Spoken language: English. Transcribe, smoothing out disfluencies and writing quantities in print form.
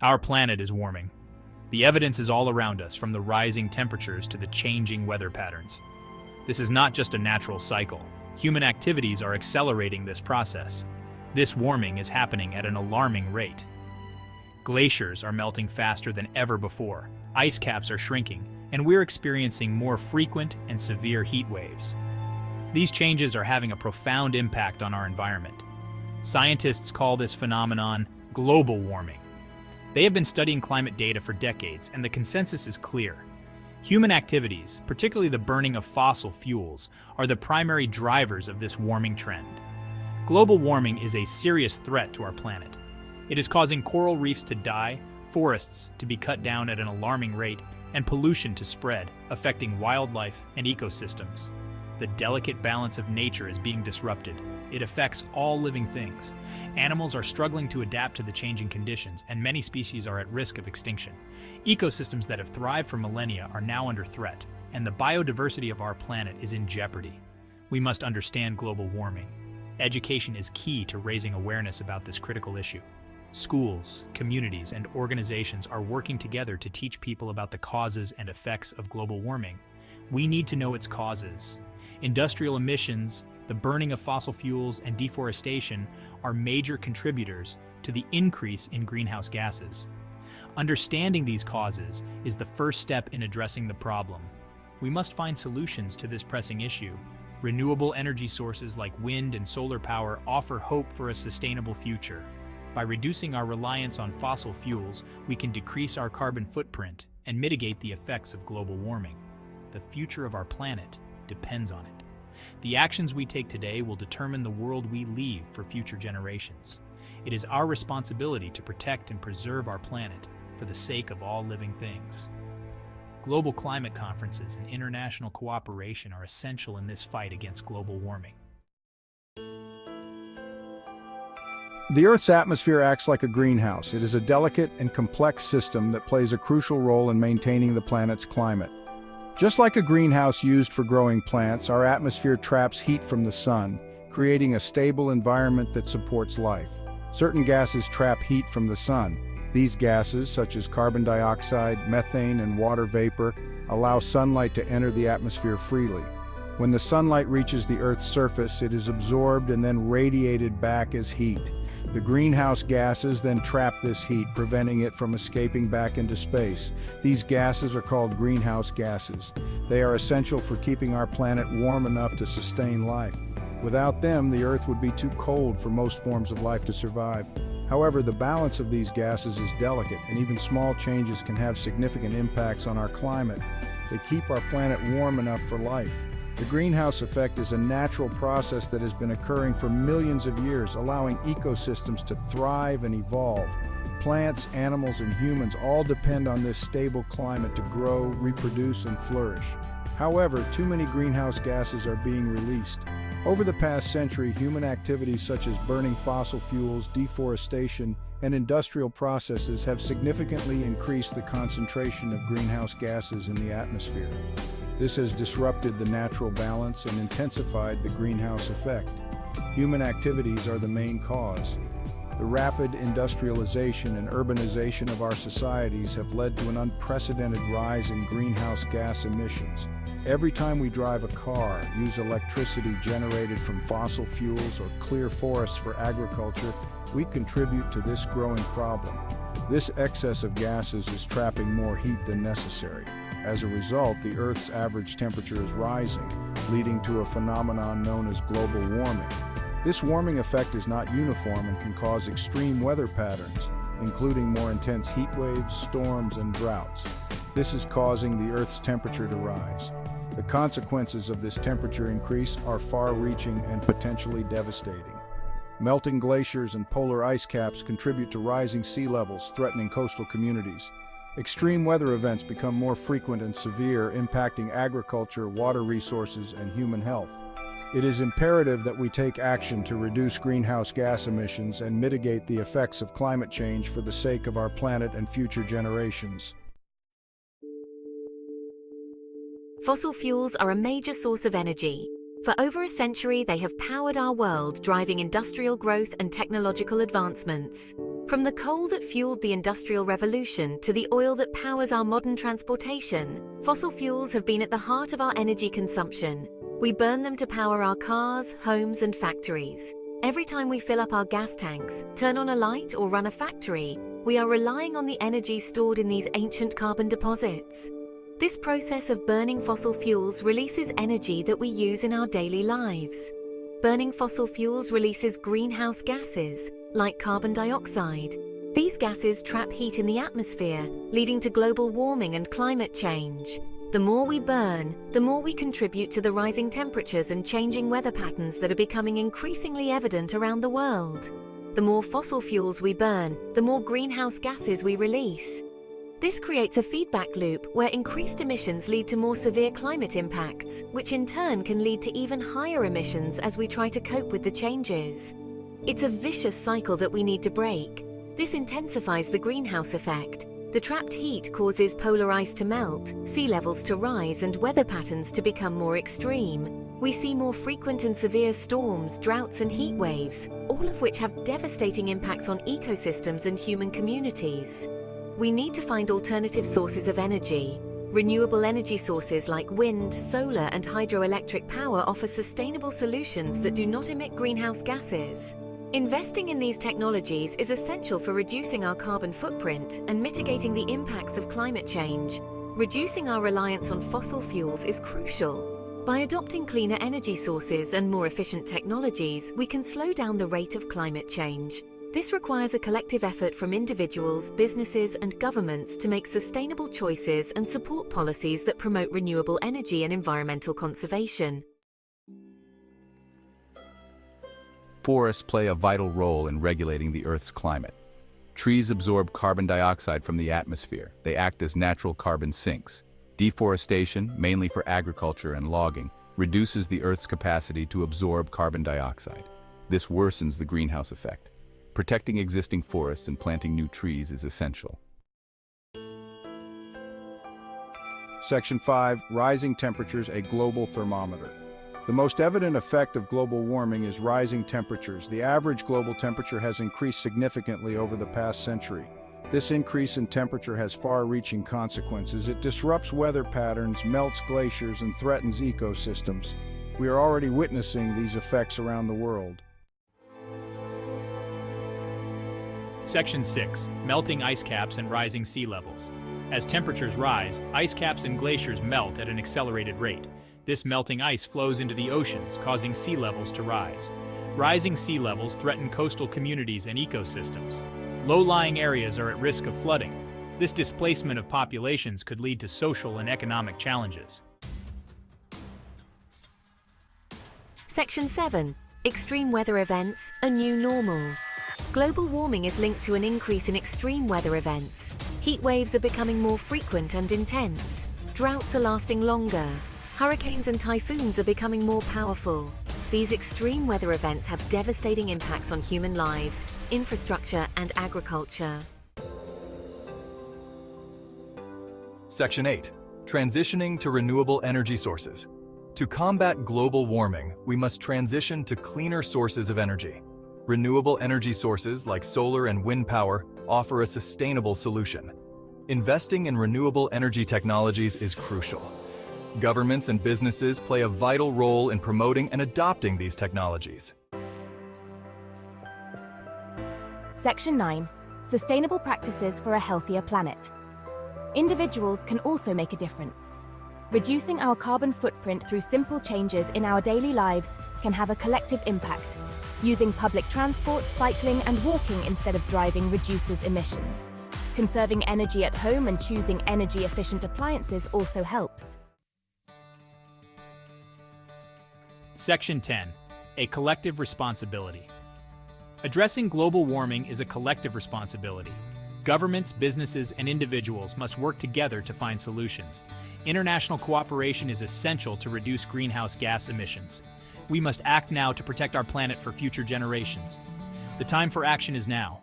Our planet is warming. The evidence is all around us, from the rising temperatures to the changing weather patterns. This is not just a natural cycle. Human activities are accelerating this process. This warming is happening at an alarming rate. Glaciers are melting faster than ever before, ice caps are shrinking, and we're experiencing more frequent and severe heat waves. These changes are having a profound impact on our environment. Scientists call this phenomenon global warming. They have been studying climate data for decades, and the consensus is clear. Human activities, particularly the burning of fossil fuels, are the primary drivers of this warming trend. Global warming is a serious threat to our planet. It is causing coral reefs to die, forests to be cut down at an alarming rate, and pollution to spread, affecting wildlife and ecosystems. The delicate balance of nature is being disrupted. It affects all living things. Animals are struggling to adapt to the changing conditions, and many species are at risk of extinction. Ecosystems that have thrived for millennia are now under threat, and the biodiversity of our planet is in jeopardy. We must understand global warming. Education is key to raising awareness about this critical issue. Schools, communities, and organizations are working together to teach people about the causes and effects of global warming. We need to know its causes. Industrial emissions, the burning of fossil fuels, and deforestation are major contributors to the increase in greenhouse gases. Understanding these causes is the first step in addressing the problem. We must find solutions to this pressing issue. Renewable energy sources like wind and solar power offer hope for a sustainable future. By reducing our reliance on fossil fuels, we can decrease our carbon footprint and mitigate the effects of global warming. The future of our planet depends on it. The actions we take today will determine the world we leave for future generations. It is our responsibility to protect and preserve our planet for the sake of all living things. Global climate conferences and international cooperation are essential in this fight against global warming. The Earth's atmosphere acts like a greenhouse. It is a delicate and complex system that plays a crucial role in maintaining the planet's climate. Just like a greenhouse used for growing plants, our atmosphere traps heat from the sun, creating a stable environment that supports life. Certain gases trap heat from the sun. These gases, such as carbon dioxide, methane, and water vapor, allow sunlight to enter the atmosphere freely. When the sunlight reaches the Earth's surface, it is absorbed and then radiated back as heat. The greenhouse gases then trap this heat, preventing it from escaping back into space. These gases are called greenhouse gases. They are essential for keeping our planet warm enough to sustain life. Without them, the Earth would be too cold for most forms of life to survive. However, the balance of these gases is delicate, and even small changes can have significant impacts on our climate. They keep our planet warm enough for life. The greenhouse effect is a natural process that has been occurring for millions of years, allowing ecosystems to thrive and evolve. Plants, animals, and humans all depend on this stable climate to grow, reproduce, and flourish. However, too many greenhouse gases are being released. Over the past century, human activities such as burning fossil fuels, deforestation, and industrial processes have significantly increased the concentration of greenhouse gases in the atmosphere. This has disrupted the natural balance and intensified the greenhouse effect. Human activities are the main cause. The rapid industrialization and urbanization of our societies have led to an unprecedented rise in greenhouse gas emissions. Every time we drive a car, use electricity generated from fossil fuels, or clear forests for agriculture, we contribute to this growing problem. This excess of gases is trapping more heat than necessary. As a result, the Earth's average temperature is rising, leading to a phenomenon known as global warming. This warming effect is not uniform and can cause extreme weather patterns, including more intense heat waves, storms, and droughts. This is causing the Earth's temperature to rise. The consequences of this temperature increase are far-reaching and potentially devastating. Melting glaciers and polar ice caps contribute to rising sea levels, threatening coastal communities. Extreme weather events become more frequent and severe, impacting agriculture, water resources, and human health. It is imperative that we take action to reduce greenhouse gas emissions and mitigate the effects of climate change for the sake of our planet and future generations. Fossil fuels are a major source of energy. For over a century, they have powered our world, driving industrial growth and technological advancements. From the coal that fueled the Industrial Revolution to the oil that powers our modern transportation, fossil fuels have been at the heart of our energy consumption. We burn them to power our cars, homes, and factories. Every time we fill up our gas tanks, turn on a light, or run a factory, we are relying on the energy stored in these ancient carbon deposits. This process of burning fossil fuels releases energy that we use in our daily lives. Burning fossil fuels releases greenhouse gases, like carbon dioxide. These gases trap heat in the atmosphere, leading to global warming and climate change. The more we burn, the more we contribute to the rising temperatures and changing weather patterns that are becoming increasingly evident around the world. The more fossil fuels we burn, the more greenhouse gases we release. This creates a feedback loop where increased emissions lead to more severe climate impacts, which in turn can lead to even higher emissions as we try to cope with the changes. It's a vicious cycle that we need to break. This intensifies the greenhouse effect. The trapped heat causes polar ice to melt, sea levels to rise, and weather patterns to become more extreme. We see more frequent and severe storms, droughts, and heat waves, all of which have devastating impacts on ecosystems and human communities. We need to find alternative sources of energy. Renewable energy sources like wind, solar, and hydroelectric power offer sustainable solutions that do not emit greenhouse gases. Investing in these technologies is essential for reducing our carbon footprint and mitigating the impacts of climate change. Reducing our reliance on fossil fuels is crucial. By adopting cleaner energy sources and more efficient technologies, we can slow down the rate of climate change. This requires a collective effort from individuals, businesses, and governments to make sustainable choices and support policies that promote renewable energy and environmental conservation. Forests play a vital role in regulating the Earth's climate. Trees absorb carbon dioxide from the atmosphere. They act as natural carbon sinks. Deforestation, mainly for agriculture and logging, reduces the Earth's capacity to absorb carbon dioxide. This worsens the greenhouse effect. Protecting existing forests and planting new trees is essential. Section 5. Rising temperatures, a global thermometer. The most evident effect of global warming is rising temperatures. The average global temperature has increased significantly over the past century. This increase in temperature has far-reaching consequences. It disrupts weather patterns, melts glaciers, and threatens ecosystems. We are already witnessing these effects around the world. Section 6. Melting ice caps and rising sea levels. As temperatures rise, ice caps and glaciers melt at an accelerated rate. This melting ice flows into the oceans, causing sea levels to rise. Rising sea levels threaten coastal communities and ecosystems. Low-lying areas are at risk of flooding. This displacement of populations could lead to social and economic challenges. Section 7. Extreme weather events, a new normal. Global warming is linked to an increase in extreme weather events. Heat waves are becoming more frequent and intense. Droughts are lasting longer. Hurricanes and typhoons are becoming more powerful. These extreme weather events have devastating impacts on human lives, infrastructure, and agriculture. Section 8. Transitioning to renewable energy sources. To combat global warming, we must transition to cleaner sources of energy. Renewable energy sources like solar and wind power offer a sustainable solution. Investing in renewable energy technologies is crucial. Governments and businesses play a vital role in promoting and adopting these technologies. Section 9. Sustainable practices for a healthier planet. Individuals can also make a difference. Reducing our carbon footprint through simple changes in our daily lives can have a collective impact. Using public transport, cycling, and walking instead of driving reduces emissions. Conserving energy at home and choosing energy-efficient appliances also helps. Section 10. A collective responsibility. Addressing global warming is a collective responsibility. Governments, businesses, and individuals must work together to find solutions. International cooperation is essential to reduce greenhouse gas emissions. We must act now to protect our planet for future generations. The time for action is now.